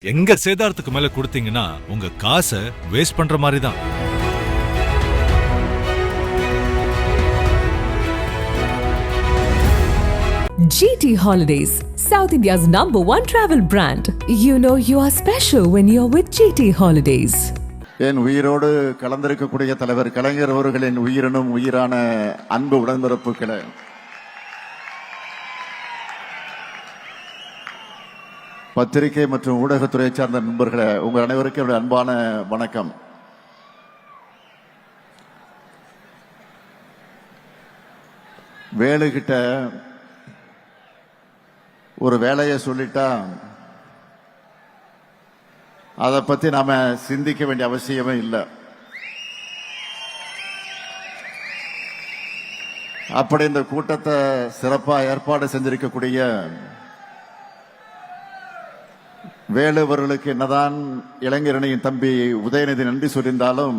எங்க சேதாரத்துக்கு மேல கொடுத்தீங்கன்னா உங்க காசை வேஸ்ட் பண்ற மாதிரி தான். GT Holidays, South India's #1 travel brand. You know you are special when you're with GT Holidays. என் உயிரோடு கலந்திருக்கக்கூடிய தலைவர் கலைஞர் அவர்களின் உயிரினும் உயிரான அன்பு உடன்பிறப்புகளே, பத்திரிகை மற்றும் ஊடகத்துறையை சார்ந்த நண்பர்களே, உங்கள் அனைவருக்கும் என்னுடைய அன்பான வணக்கம். வேலுகிட்ட ஒரு வேலையை சொல்லிட்டா அதை பத்தி நாம சிந்திக்க வேண்டிய அவசியமே இல்லை. அப்படி இந்த கூட்டத்தை சிறப்பாக ஏற்பாடு செஞ்சிருக்கக்கூடிய வேலுவர்களுக்கு என்னதான் இளைஞரணியின் தம்பி உதயநிதி நன்றி சொல்லியிருந்தாலும்,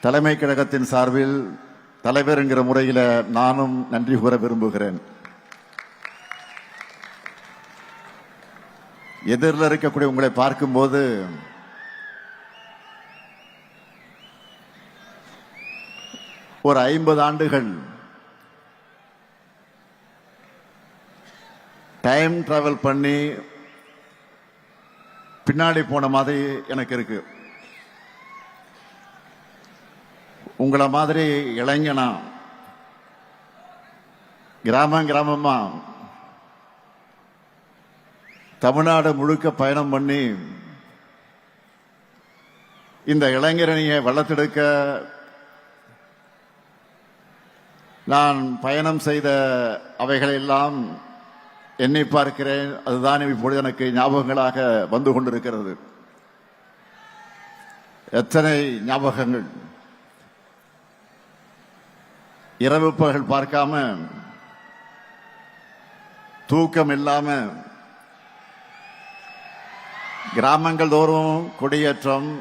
தலைமை கழகத்தின் சார்பில் தலைவர் என்கிற முறையில் நானும் நன்றி கூற விரும்புகிறேன். எதிரில் இருக்கக்கூடிய உங்களை பார்க்கும்போது ஒரு 50 ஆண்டுகள் டைம் டிராவல் பண்ணி பின்னாடி போன மாதிரி எனக்கு இருக்கு. உங்களை மாதிரி இளைஞனா கிராமமா தமிழ்நாடு முழுக்க பயணம் பண்ணி இந்த இளைஞரணியை வளர்த்தெடுக்க நான் பயணம் செய்த அவைகளெல்லாம் எண்ணி பார்க்கிறேன். அதுதான் இப்பொழுது எனக்கு ஞாபகங்களாக வந்து கொண்டிருக்கிறது. எத்தனை ஞாபகங்கள்! இரவு பகல் பார்க்காம, தூக்கம் இல்லாம, கிராமங்கள் தோறும் கொடியேற்றம்,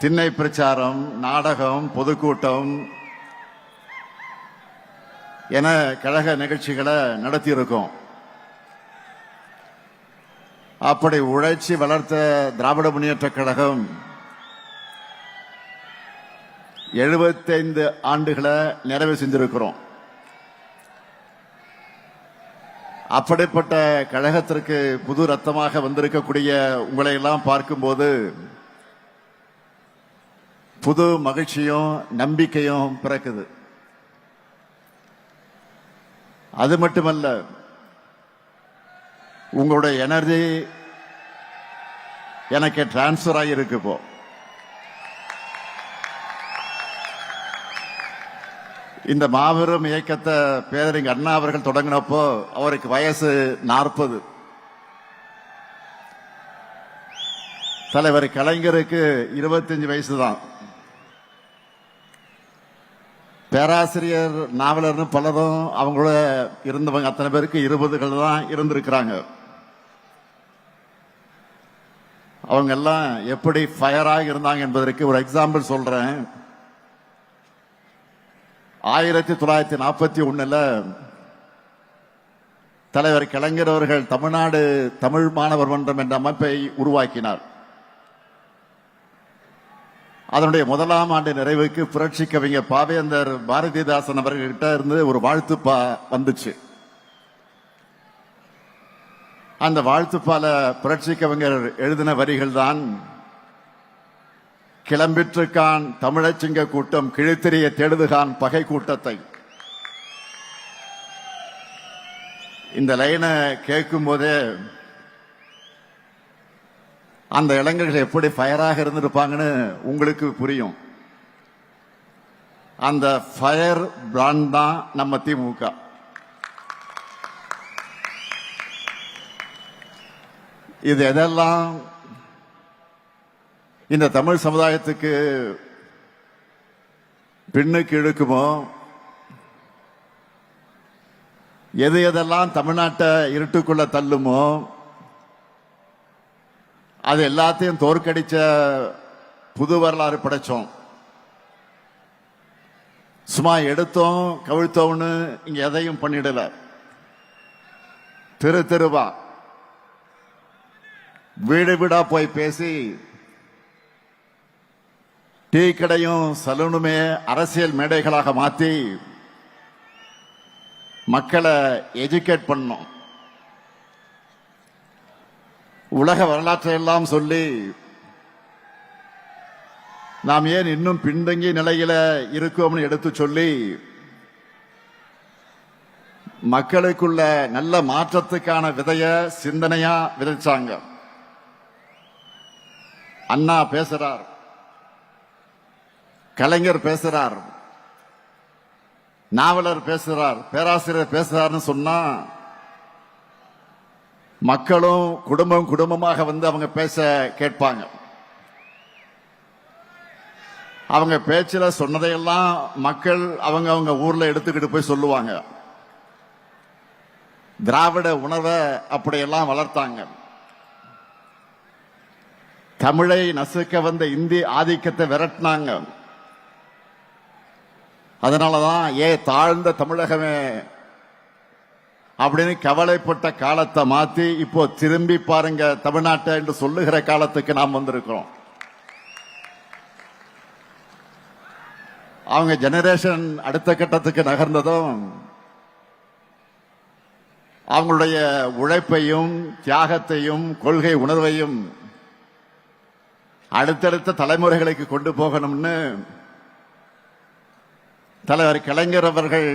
திண்ணை பிரச்சாரம், நாடகம், பொதுக்கூட்டம் என கழக நிகழ்ச்சிகளை நடத்தியிருக்கோம். அப்படி உழைச்சி வளர்த்த திராவிட முன்னேற்ற கழகம் 75 ஆண்டுகளை நிறைவு செஞ்சிருக்கிறோம். அப்படிப்பட்ட கழகத்திற்கு புது ரத்தமாக வந்திருக்கக்கூடிய உங்களை எல்லாம் பார்க்கும்போது புது மகிழ்ச்சியும் நம்பிக்கையும் பிறக்குது. அது மட்டுமல்ல, உங்களுடைய எனர்ஜி எனக்கு டிரான்ஸ்பர் ஆகியிருக்கு. இப்போ இந்த மாபெரும் இயக்கத்தை பேரறிஞர் அண்ணா அவர்கள் தொடங்கினப்போ அவருக்கு வயசு 40. தலைவர் கலைஞருக்கு 25 வயசு தான். பேராசிரியர், நாவலர்னு பலரும் அவங்களோட இருந்தவங்க அத்தனை பேருக்கு 20கள் தான் இருந்திருக்கிறாங்க. அவங்க எல்லாம் எப்படி ஃபயராக இருந்தாங்க என்பதற்கு ஒரு எக்ஸாம்பிள் சொல்றேன். 1941 தலைவர் கலைஞர் அவர்கள் தமிழ்நாடு தமிழ் மாணவர் மன்றம் என்ற அமைப்பை உருவாக்கினார். அதனுடைய 1ஆம் ஆண்டு நிறைவுக்கு புரட்சி கவிஞர் பாவேந்தர் பாரதிதாசன் அவர்கிட்ட இருந்து ஒரு வாழ்த்துப்பா வந்துச்சு. அந்த வாழ்த்துப்பால புரட்சி கவிஞர் எழுதின வரிகள் தான், கிளம்பிற்றுக்கான் தமிழச்சிங்க கூட்டம் கிழித்தெறிய தேடுதுகான் பகை கூட்டத்தை. இந்த லைனை கேட்கும் போதே அந்த இளைஞர்கள் எப்படி ஃபயராக இருந்திருப்பாங்கன்னு உங்களுக்கு புரியும். அந்த ஃபயர் பிராண்ட் தான் நம்ம திமுக. இது எதெல்லாம் இந்த தமிழ் சமுதாயத்துக்கு பின்னுக்கு இழுக்குமோ, எது எதெல்லாம் தமிழ்நாட்டை இருட்டுக்குள்ள தள்ளுமோ, அது எல்லாத்தையும் தோற்கடிச்ச புது வரலாறு படைச்சோம். சும்மா எடுத்தோம் கவிழ்த்தோம்னு இங்க எதையும் பண்ணிடல. தெரு தெருவா வீடு வீடா போய் பேசி டீ கடையும் சலூனுமே அரசியல் மேடைகளாக மாத்தி மக்களை எஜுகேட் பண்ணோம். உலக வரலாற்றை எல்லாம் சொல்லி நாம் ஏன் இன்னும் பின்தங்கிய நிலையில இருக்கோம்னு எடுத்து சொல்லி மக்களுக்குள்ள நல்ல மாற்றத்துக்கான விதைய சிந்தனையா விதைச்சாங்க. அண்ணா பேசுறார், கலைஞர் பேசுறார், நாவலர் பேசுறார், பேராசிரியர் பேசுறாருன்னு சொன்னா மக்களும் குடும்பம் குடும்பமாக வந்து அவங்க பேச கேட்பாங்க. அவங்க பேச்சுல சொன்னதையெல்லாம் மக்கள் அவங்க அவங்க ஊர்ல எடுத்துக்கிட்டு போய் சொல்லுவாங்க. திராவிட உணர்வை அப்படியெல்லாம் வளர்த்தாங்க. தமிழை நசுக்க வந்த இந்தி ஆதிக்கத்தை விரட்டினாங்க. அதனாலதான் தாழ்ந்த தமிழகமே அப்படின்னு கவலைப்பட்ட காலத்தை மாத்தி இப்போ திரும்பி பாருங்க தமிழ்நாட்டை என்று சொல்லுகிற காலத்துக்கு நாம் வந்திருக்கிறோம். அவங்க ஜெனரேஷன் அடுத்த கட்டத்துக்கு நகர்ந்ததும் அவங்களுடைய உழைப்பையும் தியாகத்தையும் கொள்கை உணர்வையும் அடுத்தடுத்த தலைமுறைகளுக்கு கொண்டு போகணும்னு தலைவர் கலைஞர் அவர்கள்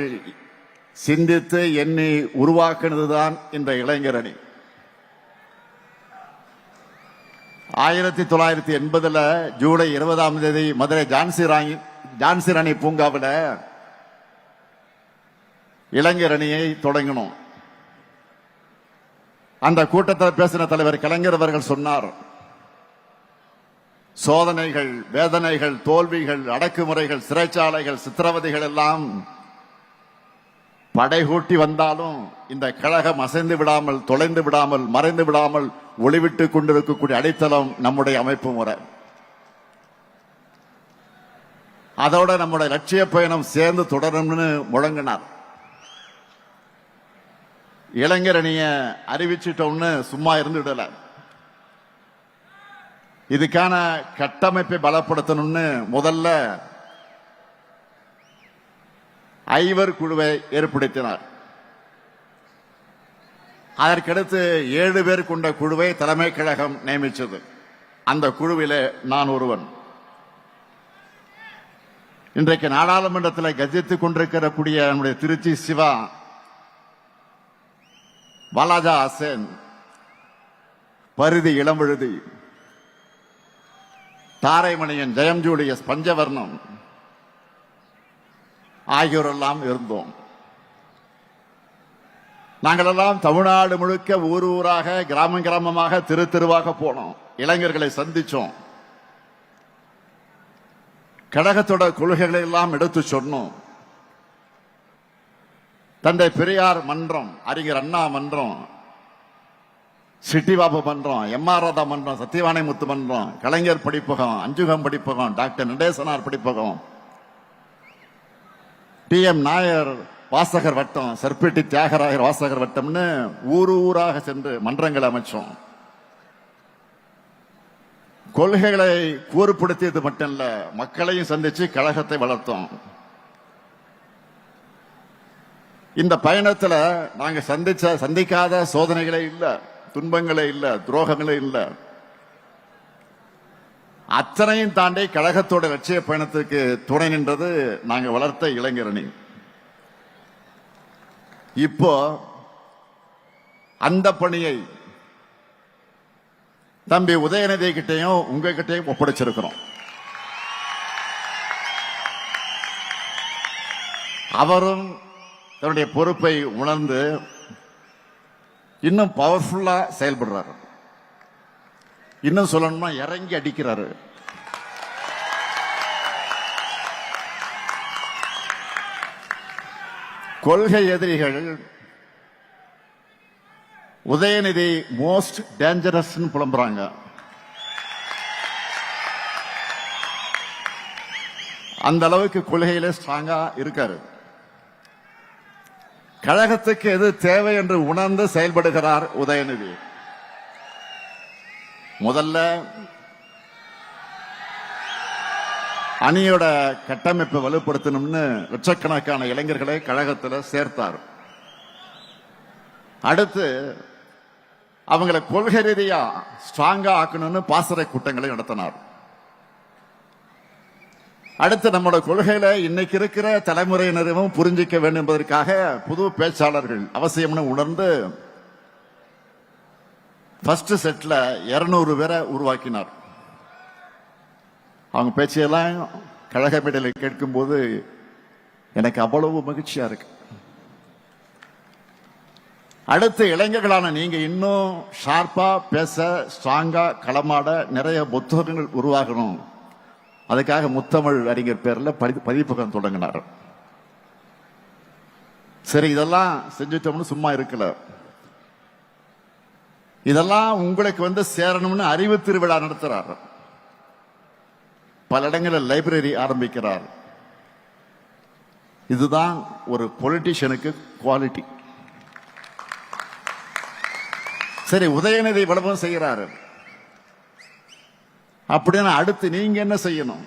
சிந்தித்து எண்ணி உருவாக்குனதுதான் இந்த இளைஞரணி. 1980 ஜூலை 20 மதுரை ஜான்சி ராணி பூங்காவில் இளைஞரணியை தொடங்கினோம். அந்த கூட்டத்தில் பேசின தலைவர் கலைஞர் அவர்கள் சொன்னார், சோதனைகள், வேதனைகள், தோல்விகள், அடக்குமுறைகள், சிறைச்சாலைகள், சித்திரவதைகள் எல்லாம் படைகூட்டி வந்தாலும் இந்த கழகம் அசைந்து விடாமல், தொலைந்து விடாமல், மறைந்து விடாமல் ஒளிவிட்டுக் கொண்டிருக்கக்கூடிய அடித்தளம் நம்முடைய அமைப்பு முறை. அதோட நம்முடைய லட்சிய பயணம் சேர்ந்து தொடரும்னு முழங்கினார். இளைஞரணிய அறிவிச்சிட்டோம்னு சும்மா இருந்துடல. இதுக்கான கட்டமைப்பை பலப்படுத்தணும்னு முதல்ல ஐவர் குழுவை ஏற்படுத்தினார். அதற்கடுத்து 7 பேர் கொண்ட குழுவை தலைமை கழகம் நியமித்தது. அந்த குழுவிலே நான் ஒருவன். இன்றைக்கு நாடாளுமன்றத்தில் கஜித்துக் கொண்டிருக்கக்கூடிய நம்முடைய திருச்சி சிவா, வாலாஜா ஹசேன், பரிதி இளம்பழுதி, தாரைமணியன், ஜெயம் ஜூலியஸ், பஞ்சவர்ணம் ஆகியோரெல்லாம் இருந்தோம். நாங்களெல்லாம் தமிழ்நாடு முழுக்க ஊர் ஊராக, கிராமம் கிராமமாக, தெரு தெருவாக போனோம். இளைஞர்களை சந்திச்சோம். கழகத்தோட கொள்கைகளை எல்லாம் எடுத்து சொன்னோம். தந்தை பெரியார் மன்றம், அறிஞர் அண்ணா மன்றம், சிட்டிபாபு மன்றம், எம்ஆர் ராதா மன்றம், சத்தியவாணி முத்து மன்றம், கலைஞர் படிப்பகம், அஞ்சுகம் படிப்பகம், டாக்டர் நடேசனார் படிப்பகம், TM நாயர் வாசகர் வட்டம், சர்பேட்டி தியாகராயர் வாசகர் வட்டம்னு ஊர் ஊராக சென்று மன்றங்களை அமைச்சோம். கொள்கைகளை கூறுபடுத்தியது மட்டும் இல்ல, மக்களையும் சந்திச்சு கழகத்தை வளர்த்தோம். இந்த பயணத்துல நாங்க சந்திக்காத சோதனைகளே இல்ல, துன்பங்களே இல்ல, துரோகங்களே இல்ல. அத்தனையும் தாண்டி கழகத்தோட லட்சிய பயணத்துக்கு துணை நின்றது நாங்க வளர்த்த இளைஞரணி. இப்போ அந்த பணியை தம்பி உதயநிதி கிட்டையும் உங்ககிட்டையும் ஒப்படைச்சிருக்கிறோம். அவரும் தன்னுடைய பொறுப்பை உணர்ந்து இன்னும் பவர்ஃபுல்லா செயல்படுறாரு. இன்னும் சொல்லணும்னா இறங்கி அடிக்கிறாரு. கொள்கை எதிரிகள் உதயநிதி மோஸ்ட் டேஞ்சரஸ் புலம்புறாங்க. அந்த அளவுக்கு கொள்கையில ஸ்ட்ராங்கா இருக்காரு. கழகத்துக்கு எது தேவை என்று உணர்ந்து செயல்படுகிறார் உதயநிதி. முதல்ல அணியோட கட்டமைப்பை வலுப்படுத்தணும்னு லட்சக்கணக்கான இளைஞர்களை கழகத்தில் சேர்த்தார். அடுத்து அவங்களை கொள்கை ரீதியா ஸ்ட்ராங்கா ஆக்கணும்னு பாசறை கூட்டங்களை நடத்தினார். அடுத்து நம்மளோட கொள்கையில இன்னைக்கு இருக்கிற தலைமுறையினரும் புரிஞ்சிக்க வேண்டும் என்பதற்காக புது பேச்சாளர்கள் அவசியம்னு உணர்ந்து ஃபர்ஸ்ட் செட்ல 200 பேரை உருவாக்கினார். அவங்க பேச்சையெல்லாம் கழக மேடையில் கேட்கும்போது எனக்கு அவ்வளவு மகிழ்ச்சியா இருக்கு. அடுத்து இளைஞர்களான நீங்க இன்னும் ஷார்ப்பா பேச, ஸ்ட்ராங்கா களமாட நிறைய புத்தகங்கள் உருவாகணும். அதுக்காக முத்தமிழ் அறிஞர் பேர்ல பதிப்பகம் தொடங்கினார். சரி, இதெல்லாம் செஞ்சுட்டோம்னு சும்மா இருக்கல. இதெல்லாம் உங்களுக்கு சேரணும்னு அறிவு திருவிழா நடத்துறார். பல இடங்களில் லைப்ரரி ஆரம்பிக்கிறார். இதுதான் ஒரு பொலிட்டிஷியனுக்கு குவாலிட்டி. சரி, உதயநிதி விளம்பரம் செய்கிறாரு. அப்படின்னா அடுத்து நீங்க என்ன செய்யணும்?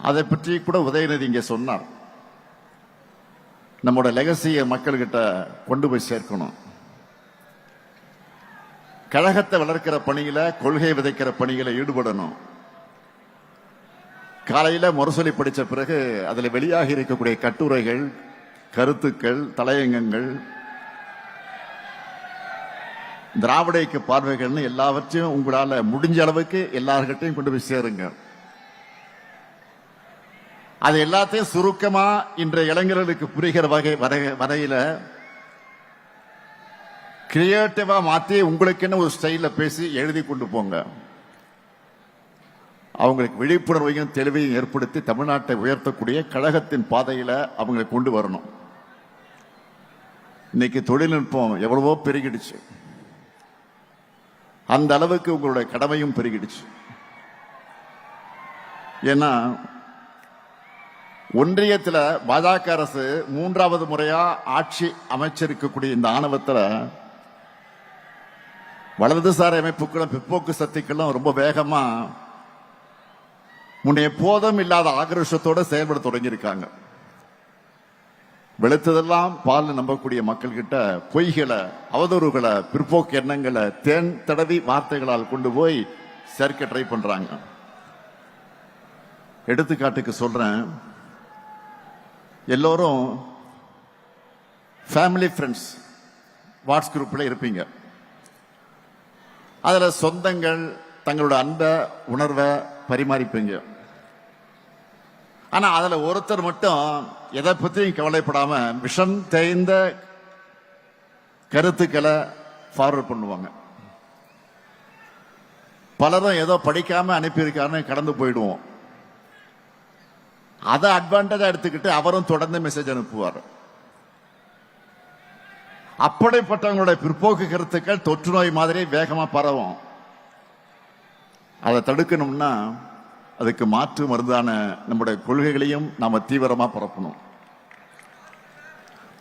அதை பற்றி கூட உதயநிதி இங்க சொன்னார். நம்மோட லெகசியை மக்கள்கிட்ட கொண்டு போய் சேர்க்கணும். கழகத்தை வளர்க்கிற பணியில, கொள்கை விதைக்கிற பணியில ஈடுபடணும். காலையில முரசொலி படிச்ச பிறகு அதுல வெளியாகி இருக்கக்கூடிய கட்டுரைகள், கருத்துக்கள், தலையங்கங்கள், திராவிட இயக்க பார்வைகள்னு எல்லாவற்றையும் உங்களால முடிஞ்ச அளவுக்கு எல்லார்கிட்டையும் கொண்டு போய் சேருங்க. அது எல்லாத்தையும் சுருக்கமா இன்றைய இளைஞர்களுக்கு புரிகிற வரையில கிரியேட்டிவா மாத்தி உங்களுக்கு என்ன ஒரு ஸ்டைல பேசி எழுதி கொண்டு போங்க. அவங்களுக்கு விழிப்புணர்வையும் தெளிவையும் ஏற்படுத்தி தமிழ்நாட்டை உயர்த்தக்கூடிய கழகத்தின் பாதையில அவங்களை கொண்டு வரணும். இன்னைக்கு தொழில்நுட்பம் எவ்வளவோ பெருகிடுச்சு. அந்த அளவுக்கு உங்களுடைய கடமையும் பெருகிடுச்சு. ஏன்னா ஒன்றியத்தில் பாஜக அரசு 3வது முறையா ஆட்சி அமைச்சிருக்கக்கூடிய இந்த ஆணவத்தில் வலதுசாரி அமைப்புகளும் பிற்போக்கு சக்திகளும் ரொம்ப வேகமா முன்னே எப்போதும் இல்லாத ஆக்ரோஷத்தோட செயல்பட தொடங்கியிருக்காங்க. வெளுத்ததெல்லாம் பால் நம்பக்கூடிய மக்கள் கிட்ட பொய்களை, அவதூறுகளை, பிற்போக்கு எண்ணங்களை தேன் தடவி வார்த்தைகளால் கொண்டு போய் சேர்க்க ட்ரை பண்றாங்க. எடுத்துக்காட்டுக்கு சொல்றேன், எல்லோரும் ஃபேமிலி ஃப்ரெண்ட்ஸ் வாட்ஸ் குரூப்ல இருப்பீங்க. அதுல சொந்தங்கள் தங்களோட அன்பை, உணர்வை பரிமாறிப்பீங்க. ஆனா அதுல ஒருத்தர் மட்டும் எதை பத்தியும் கவலைப்படாம விஷம் தேய்ந்த கருத்துக்களை ஃபார்வர்ட் பண்ணுவாங்க. பலரும் ஏதோ படிக்காம அனுப்பியிருக்காருன்னு கடந்து போயிடுவோம். அதை அட்வான்டேஜா எடுத்துக்கிட்டு அவரும் தொடர்ந்து மெசேஜ் அனுப்புவார். அப்படிப்பட்டவங்களுடைய பிற்போக்கு கருத்துக்கள் தொற்று நோய் மாதிரி வேகமா பரவும். அதை தடுக்கணும்னா அதுக்கு மாற்று மருந்தான நம்முடைய கொள்கைகளையும் நாம தீவிரமா பரப்பணும்.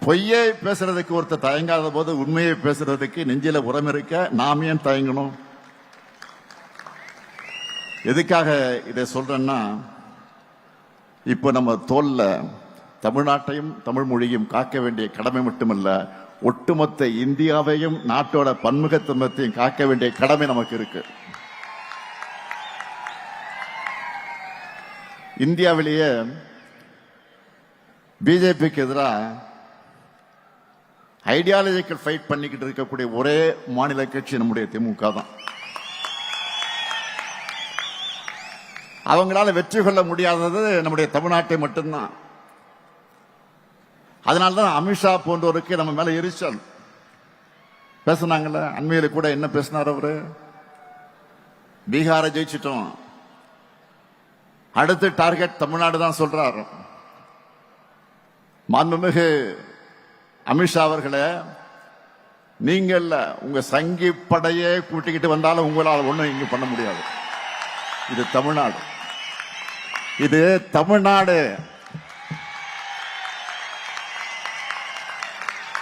பொய்யை பேசுறதுக்கு ஒருத்தர் தயங்காத போது உண்மையை பேசுறதுக்கு நெஞ்சில உரம் இருக்க நாம் ஏன் தயங்கணும்? எதுக்காக இதை சொல்றேன்னா, இப்ப நம்ம தோல்ல தமிழ்நாட்டையும் தமிழ் மொழியும் காக்க வேண்டிய கடமை மட்டுமல்ல, ஒட்டுமொத்த இந்தியாவையும் நாட்டோட பன்முகத்தன்மையையும் காக்க வேண்டிய கடமை நமக்கு இருக்கு. இந்தியாவிலேயே பிஜேபிக்கு எதிராக ஐடியாலஜிக்கல் ஃபைட் பண்ணிக்கிட்டு இருக்கக்கூடிய ஒரே மாநில கட்சி நம்முடைய திமுக தான். அவங்களால வெற்றி கொள்ள முடியாதது நம்முடைய தமிழ்நாட்டை மட்டும்தான். அதனால்தான் அமித்ஷா போன்றவருக்கு நம்ம மேல எரிச்சல். பேசினாங்கல்ல, அண்மையில கூட என்ன பேசினார் அவரு? பீகாரை ஜெயிச்சிட்டோம், அடுத்து டார்கெட் தமிழ்நாடு தான் சொல்றாரு. மாண்புமிகு அமித்ஷா அவர்களே, நீங்க இல்ல, உங்க சங்கி படையே கூட்டிக்கிட்டு வந்தாலும் உங்களால் ஒண்ணும் இங்க பண்ண முடியாது. இது தமிழ்நாடு, இது தமிழ்நாடு.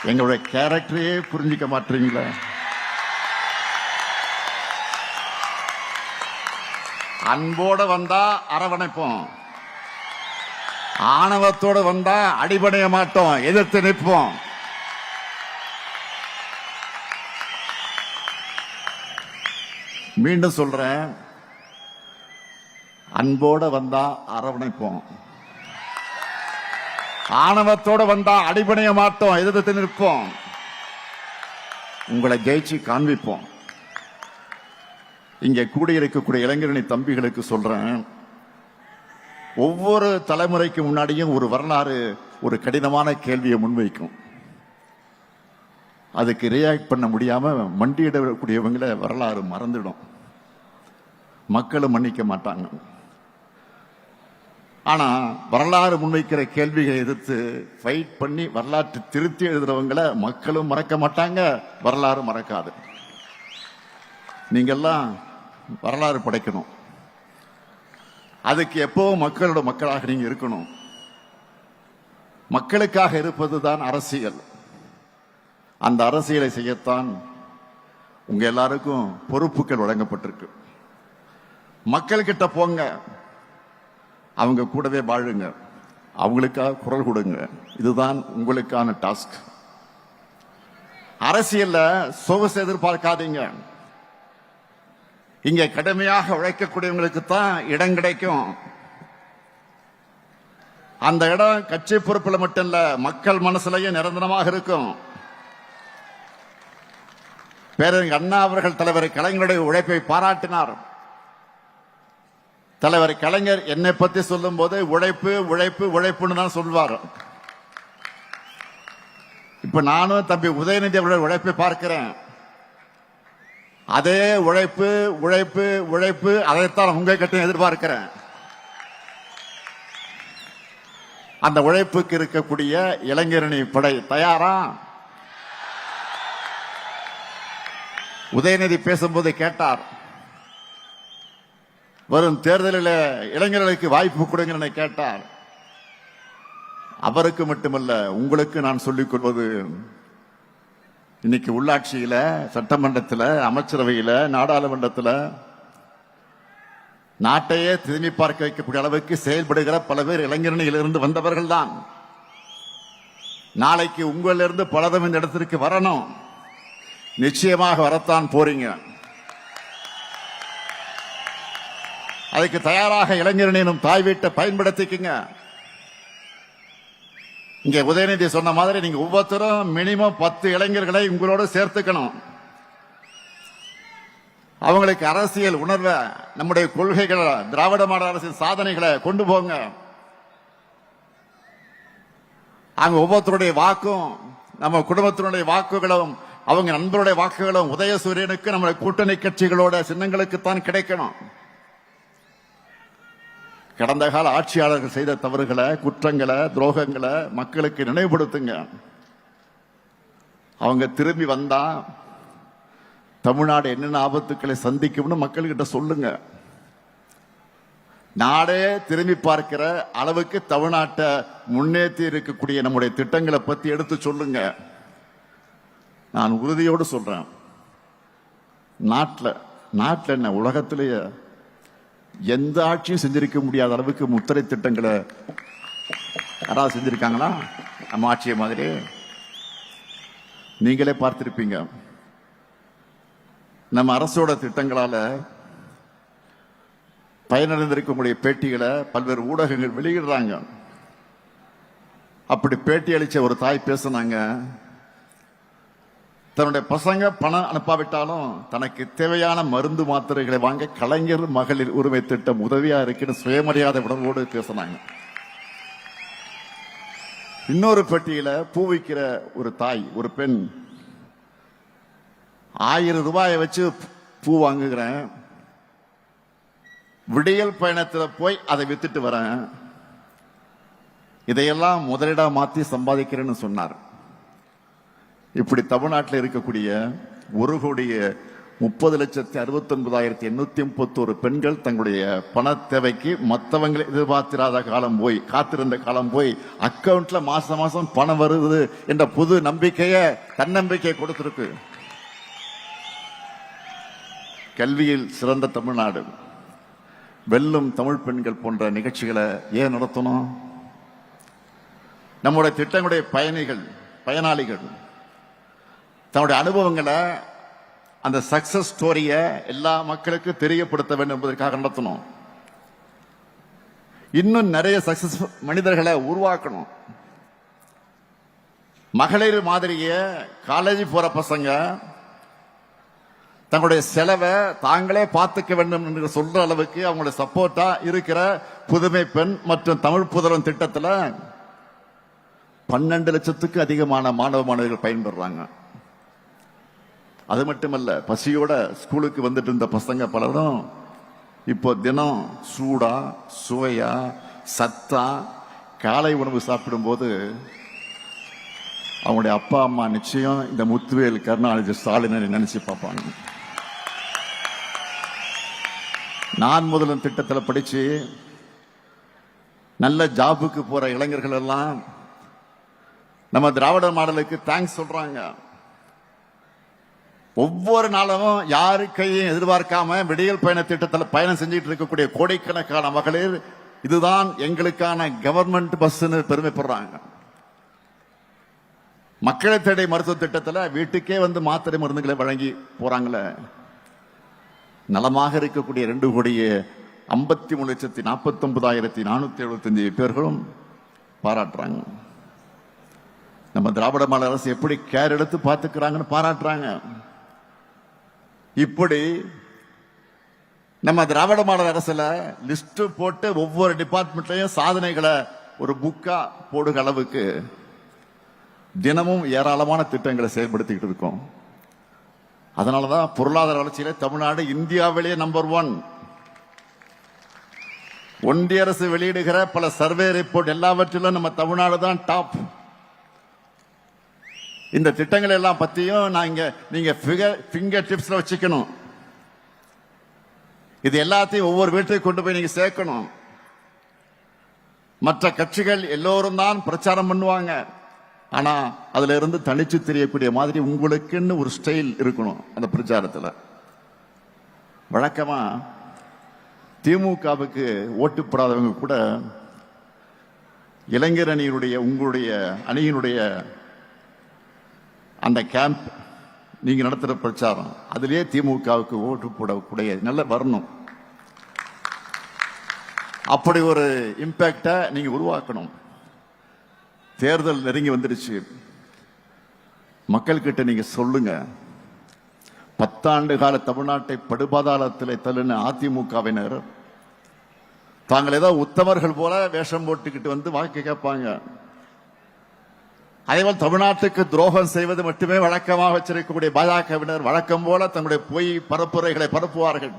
எங்களுடைய கேரக்டரையே புரிஞ்சிக்க மாட்டீங்களா? அன்போட வந்தா அரவணைப்போம், ஆணவத்தோட வந்தா அடிபடைய மாட்டோம், எதிர்த்து நிற்போம். மீண்டும் சொல்றேன், அன்போட வந்தா அரவணைப்போம், ஆணவத்தோட வந்தா அடிபடைய மாட்டோம், எதிர்த்து நிற்போம். உங்களை ஜெயிச்சு காண்பிப்போம். இங்கே கூடியிருக்கக்கூடிய இளைஞரணி தம்பிகளுக்கு சொல்றேன், ஒவ்வொரு தலைமுறைக்கு முன்னாடியும் ஒரு வரலாறு ஒரு கடினமான கேள்வியை முன்வைக்கும். அதுக்கு ரியாக்ட் பண்ண முடியாம மண்டியிடக்கூடியவங்களை வரலாறு மறந்துடும், மக்களும் மன்னிக்க மாட்டாங்க. ஆனா வரலாறு முன்வைக்கிற கேள்விகளை எதிர்த்து ஃபைட் பண்ணி வரலாற்று திருத்தி எழுதுறவங்களை மக்களும் மறக்க மாட்டாங்க, வரலாறு மறக்காது. நீங்கெல்லாம் வரலாறு படைக்கணும். அதுக்கு எப்பவும் மக்களோட மக்களாக நீங்க இருக்கணும். மக்களுக்காக இருப்பதுதான் அரசியல். அந்த அரசியலை செய்யத்தான் உங்க எல்லாருக்கும் பொறுப்புகள் வழங்கப்பட்டிருக்கு. மக்கள் கிட்ட போங்க, அவங்க கூடவே வாழுங்க, அவங்களுக்காக குரல் கொடுங்க. இதுதான் உங்களுக்கான டாஸ்க். அரசியல்ல சொகுசு எதிர்பார்க்காதீங்க. இங்க கடுமையாக உழைக்கக்கூடியவங்களுக்கு தான் இடம் கிடைக்கும். அந்த இடம் கட்சி பொறுப்புல மட்டும் இல்ல, மக்கள் மனசுலயும் நிரந்தரமாக இருக்கும். பேரறிஞர் அண்ணா அவர்கள் தலைவர் கலைஞருடைய உழைப்பை பாராட்டினார். தலைவர் கலைஞர் என்னை பத்தி சொல்லும் போது உழைப்பு உழைப்பு உழைப்புன்னு தான் சொல்வார். இப்ப நானும் தம்பி உதயநிதி அவருடைய உழைப்பை பார்க்கிறேன். அதே உழைப்பு உழைப்பு உழைப்பு, அதைத்தான் உங்க கிட்ட எதிர்பார்க்கிறேன். அந்த உழைப்புக்கு இருக்கக்கூடிய இளைஞரணி படை தயாரா? உதயநிதி பேசும்போது கேட்டார், வரும் தேர்தலில் இளைஞர்களுக்கு வாய்ப்பு கொடுங்க கேட்டார். அவருக்கு மட்டுமல்ல, உங்களுக்கு நான் சொல்லிக் கொள்வது, இன்னைக்கு உள்ளாட்சியில, சட்டமன்றத்தில், அமைச்சரவையில், நாடாளுமன்றத்தில் நாட்டையே திரும்பி பார்க்க வைக்கக்கூடிய அளவுக்கு செயல்படுகிற பல பேர் இளைஞரணியிலிருந்து வந்தவர்கள் தான். நாளைக்கு உங்களிலிருந்து பலரும் இந்த இடத்திற்கு வரணும். நிச்சயமாக வரத்தான் போறீங்க. அதுக்கு தயாராக இளைஞரணியும் தாய் வீட்டை பயன்படுத்திக்குங்க. இங்க உதயநிதி சொன்ன மாதிரி நீங்க ஒவ்வொருத்தரும் மினிமம் 10 இளைஞர்களை உங்களோட சேர்த்துக்கணும். அவங்களுக்கு அரசியல் உணர்வை, நம்முடைய கொள்கைகளை, திராவிட மாடல் அரசின் சாதனைகளை கொண்டு போங்க. அங்க ஒவ்வொருத்தருடைய வாக்கும், நம்ம குடும்பத்தினுடைய வாக்குகளும், அவங்க நண்பருடைய வாக்குகளும் உதயசூரியனுக்கு நம்ம கூட்டணி கட்சிகளோட சின்னங்களுக்குத்தான் கிடைக்கணும். கடந்த கால ஆட்சியாளர்கள் செய்த தவறுகளை, குற்றங்களை, துரோகங்களை மக்களுக்கு நினைவுபடுத்துங்க. அவங்க திரும்பி வந்தா தமிழ்நாடு என்னென்ன ஆபத்துக்களை சந்திக்கும்னு மக்கள்கிட்ட சொல்லுங்க. நாடே திரும்பி பார்க்கிற அளவுக்கு தமிழ்நாட்டை முன்னேற்றி இருக்கக்கூடிய நம்முடைய திட்டங்களை பத்தி எடுத்து சொல்லுங்க. நான் உறுதியோடு சொல்றேன், நாட்டில் என்ன உலகத்திலேயே எந்த ஆட்சியும் செஞ்சிருக்க முடியாத அளவுக்கு முத்திரை திட்டங்களை யாராவது செஞ்சிருக்காங்களா? நம்ம ஆட்சியை மாதிரி நீங்களே பார்த்திருப்பீங்க. நம்ம அரசோட திட்டங்களால பயனடைந்திருக்கக்கூடிய பேட்டிகளை பல்வேறு ஊடகங்கள் வெளியிடுறாங்க. அப்படி பேட்டி அளிச்ச ஒரு தாய் பேசுனாங்க, தன்னுடைய பசங்க பணம் அனுப்பாவிட்டாலும் தனக்கு தேவையான மருந்து மாத்திரைகளை வாங்க கலைஞர் மகளிர் உரிமை திட்டம் உதவியா இருக்குன்னு சுயமரியாதை உணர்வோடு பேசினாங்க. இன்னொரு பெட்டியில பூ விற்கிற ஒரு தாய், ஒரு பெண், 1000 ரூபாயை வச்சு பூ வாங்குகிறேன், விடியல் பயணத்தில் போய் அதை வித்துட்டு வரேன், இதையெல்லாம் முதலீடா மாத்தி சம்பாதிக்கிறேன்னு சொன்னார். இப்படி தமிழ்நாட்டில் இருக்கக்கூடிய 1 கோடி 30,69,831 பெண்கள் தங்களுடைய பண தேவைக்கு மற்றவங்களை எதிர்பார்த்திராத காலம் போய், காத்திருந்த காலம் போய், அக்கவுண்ட்ல மாசம் மாசம் பணம் வருது என்ற புது நம்பிக்கையை, தன்னம்பிக்கையை கொடுத்திருக்கு. கல்வியில் சிறந்த தமிழ்நாடு, வெல்லும் தமிழ் பெண்கள் போன்ற நிகழ்ச்சிகளை ஏன் நடத்தணும்? நம்முடைய திட்டங்களுடைய பயனாளிகள் தன்னுடைய அனுபவங்களை, அந்த சக்சஸ் ஸ்டோரியை எல்லா மக்களுக்கும் தெரியப்படுத்த வேண்டும் என்பதற்காக நடத்தணும். இன்னும் நிறைய சக்சஸ் மனிதர்களை உருவாக்கணும். மகளிர் மாதிரிய காலேஜ் போற பசங்க தங்களுடைய செலவை தாங்களே பார்த்துக்க வேண்டும் என்று சொல்ற அளவுக்கு அவங்களுடைய சப்போர்ட்டா இருக்கிற புதுமை பெண் மற்றும் தமிழ் புதல்வன் திட்டத்தில் 12 லட்சத்துக்கு அதிகமான மாணவ மாணவிகள் பயன்பெறாங்க. அது மட்டுமல்ல, பசியோட ஸ்கூலுக்கு வந்துட்டு இருந்த பசங்க பலரும் இப்போ தினம் சூடா, சுவையா, சத்தா காலை உணவு சாப்பிடும்போது அவங்களுடைய அப்பா அம்மா நிச்சயம் இந்த முத்துவேல், கருணாநிதி, ஸ்டாலினை நினைச்சு பார்ப்பாங்க. நான் முதலும் திட்டத்தில் படிச்சு நல்ல ஜாபுக்கு போற இளைஞர்கள் எல்லாம் நம்ம திராவிட மாடலுக்கு தேங்க்ஸ் சொல்றாங்க. ஒவ்வொரு நாளும் யாருக்கையும் எதிர்பார்க்காம விடியல் பயண திட்டத்தில் பயணம் செஞ்சுட்டு இருக்கக்கூடிய கோடிக்கணக்கான மகளிர் இதுதான் எங்களுக்கான கவர்மெண்ட் பஸ்ன்னு பெருமைப்படுறாங்க. மக்களை தேடி மருத்துவ திட்டத்தில் வீட்டுக்கே வந்து மாத்திரை மருந்துகளை வழங்கி போறாங்களே. நலமாக இருக்கக்கூடிய 2,53,49,475 பேர்களும் பாராட்டுறாங்க. நம்ம திராவிட மாடல் அரசு எப்படி கேர் எடுத்து பார்த்துக்கிறாங்கன்னு பாராட்டுறாங்க. இப்படி நம்ம திராவிட மாடல் அரசுல லிஸ்ட் போட்டு ஒவ்வொரு டிபார்ட்மெண்ட்லயும் சாதனைகளை ஒரு புக்கா போடுகிற அளவுக்கு தினமும் ஏராளமான திட்டங்களை செயல்படுத்திக்கிட்டு இருக்கோம். அதனாலதான் பொருளாதார வளர்ச்சியில தமிழ்நாடு இந்தியாவிலேயே நம்பர் 1. ஒன்றிய அரசு வெளியிடுகிற பல சர்வே ரிப்போர்ட் எல்லாவற்றிலும் நம்ம தமிழ்நாடு தான் டாப். இந்த திட்டங்கள் எல்லாம் பத்தியும் நீங்க ஃபிங்கர் டிப்ஸ்ல வச்சுக்கணும். இது எல்லாத்தையும் ஒவ்வொரு வீட்டுக்கு கொண்டு போய் நீங்க சேர்க்கணும். மற்ற கட்சிகள் எல்லோரும் தான் பிரச்சாரம் பண்ணுவாங்க. ஆனா அதுல இருந்து தனிச்சு தெரியக்கூடிய மாதிரி உங்களுக்குன்னு ஒரு ஸ்டைல் இருக்கணும் அந்த பிரச்சாரத்தில். வழக்கமா திமுகவுக்கு ஓட்டு போடாதவங்க கூட இளைஞர் அணியினுடைய, உங்களுடைய அணியினுடைய அந்த கேம்ப், நீங்க நடத்துற பிரச்சாரம், அதிலே திமுகவுக்கு ஓட்டு போடக்கூடிய நல்ல வரணும். அப்படி ஒரு இம்பாக்ட நீங்க உருவாக்கணும். தேர்தல் நெருங்கி வந்துருச்சு. மக்கள் கிட்ட நீங்க சொல்லுங்க, 10 ஆண்டு கால தமிழ்நாட்டை படுபாதாளத்தில் தள்ளின அதிமுகவினர் தாங்கள் ஏதோ உத்தமர்கள் போல வேஷம் போட்டுக்கிட்டு வந்து வாக்கு கேட்பாங்க. அதேபோல் தமிழ்நாட்டுக்கு துரோகம் செய்வது மட்டுமே வழக்கமாக வச்சிருக்கக்கூடிய பாஜகவினர் வழக்கம் போல தங்களுடைய பொய் பரப்புரைகளை பரப்புவார்கள்.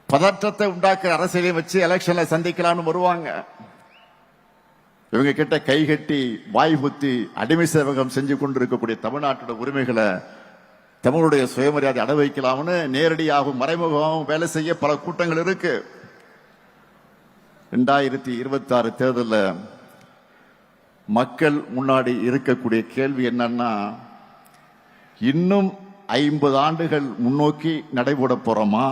பதற்றத்தை உண்டாக்குற அரசியலை வச்சு எலெக்ஷன்ல சந்திக்கலாம்னு வருவாங்க. இவங்க கிட்ட கைகட்டி வாய் புத்தி அடிமை சேவகம் செஞ்சு கொண்டிருக்கக்கூடிய தமிழ்நாட்டோட உரிமைகளை, தமிழுடைய சுயமரியாதை அட வைக்கலாம்னு நேரடியாகவும் மறைமுகமாகவும் வேலை செய்ய பல கூட்டங்கள் இருக்கு. 2026 தேர்தலில் மக்கள் முன்னாடி இருக்கக்கூடிய கேள்வி என்னன்னா, இன்னும் 50 ஆண்டுகள் முன்னோக்கி நடைபெற போறோமா,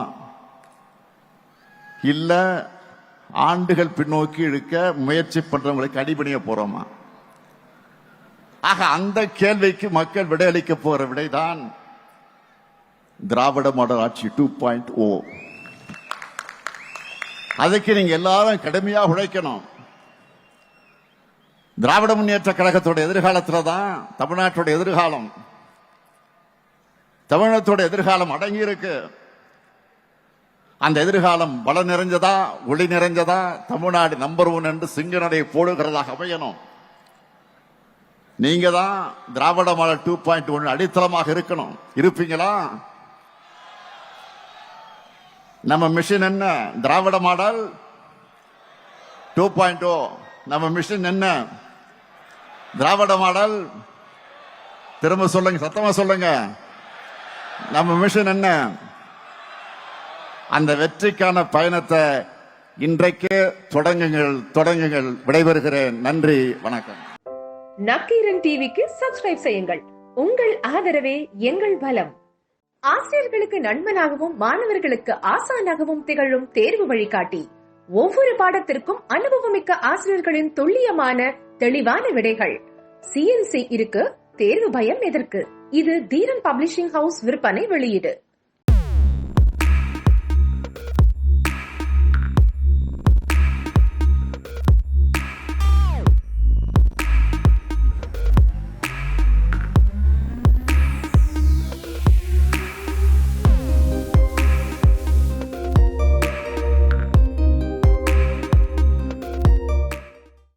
இல்ல ஆண்டுகள் பின்னோக்கி இழுக்க முயற்சி பண்றவங்களுக்கு அடிபணிய போறோமா? ஆக அந்த கேள்விக்கு மக்கள் விடையளிக்க போற விடைதான் திராவிட மாடல் ஆட்சி 2.0. அதுக்கு நீங்க எல்லாரும் கடுமையாக உழைக்கணும். திராவிட முன்னேற்ற கழகத்தோட எதிர்காலத்துல தான் தமிழ்நாட்டோட எதிர்காலம், தமிழகத்தோட எதிர்காலம் அடங்கி இருக்கு. அந்த எதிர்காலம் பல நிறைஞ்சதா, ஒளி நிறைஞ்சதா, தமிழ்நாடு நம்பர் 1 என்று சிங்க நடை போடுகிறதாக அமையணும். நீங்க தான் திராவிட மாடல் 2.1 அடித்தளமாக இருக்கணும். இருப்பீங்களா? நம்ம மிஷன் என்ன? திராவிட மாடல் 2.0. நம்ம மிஷன் என்ன? திராவிட மாடல். திரும்ப சொல்லுங்க, சத்தமா சொல்லுங்க. நம்ம மிஷன் என்ன? அந்த வெற்றிக்கான பயணத்தை இன்றைக்கே தொடங்குங்கள். விடைபெறுகிறேன். நன்றி, வணக்கம். நக்கீரன் டிவிக்கு சப்ஸ்கிரைப் செய்யுங்கள். உங்கள் ஆதரவே எங்கள் பலம். ஆசிரியர்களுக்கு நண்பனாகவும் மாணவர்களுக்கு ஆசானாகவும் திகழும் தேர்வு வழிகாட்டி. ஒவ்வொரு பாடத்திற்கும் அனுபவமிக்க ஆசிரியர்களின் துல்லியமான தெளிவான விடைகள். CNC இருக்கு, தேர்வு பயம் எதற்கு? இது தீரன் பப்ளிஷிங் ஹவுஸ் விற்பனை வெளியீடு.